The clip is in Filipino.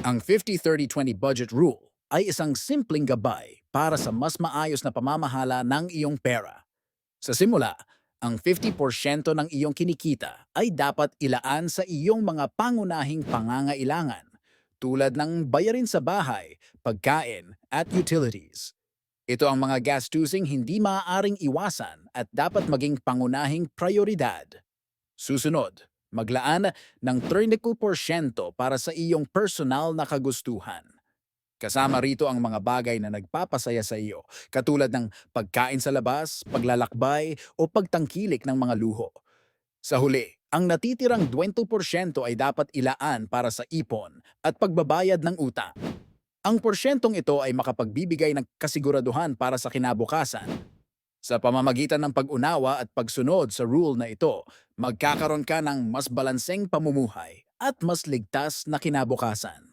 Ang 50-30-20 budget rule ay isang simpleng gabay para sa mas maayos na pamamahala ng iyong pera. Sa simula, ang 50% ng iyong kinikita ay dapat ilaan sa iyong mga pangunahing pangangailangan tulad ng bayarin sa bahay, pagkain at utilities. Ito ang mga gastusing hindi maaaring iwasan at dapat maging pangunahing prioridad. Susunod, maglaan ng 30% para sa iyong personal na kagustuhan. Kasama rito ang mga bagay na nagpapasaya sa iyo, katulad ng pagkain sa labas, paglalakbay, o pagtangkilik ng mga luho. Sa huli, ang natitirang 20% ay dapat ilaan para sa ipon at pagbabayad ng utang. Ang porsyentong ito ay makapagbibigay ng kasiguraduhan para sa kinabukasan. Sa pamamagitan ng pag-unawa at pagsunod sa rule na ito, magkakaroon ka ng mas balanseng pamumuhay at mas ligtas na kinabukasan.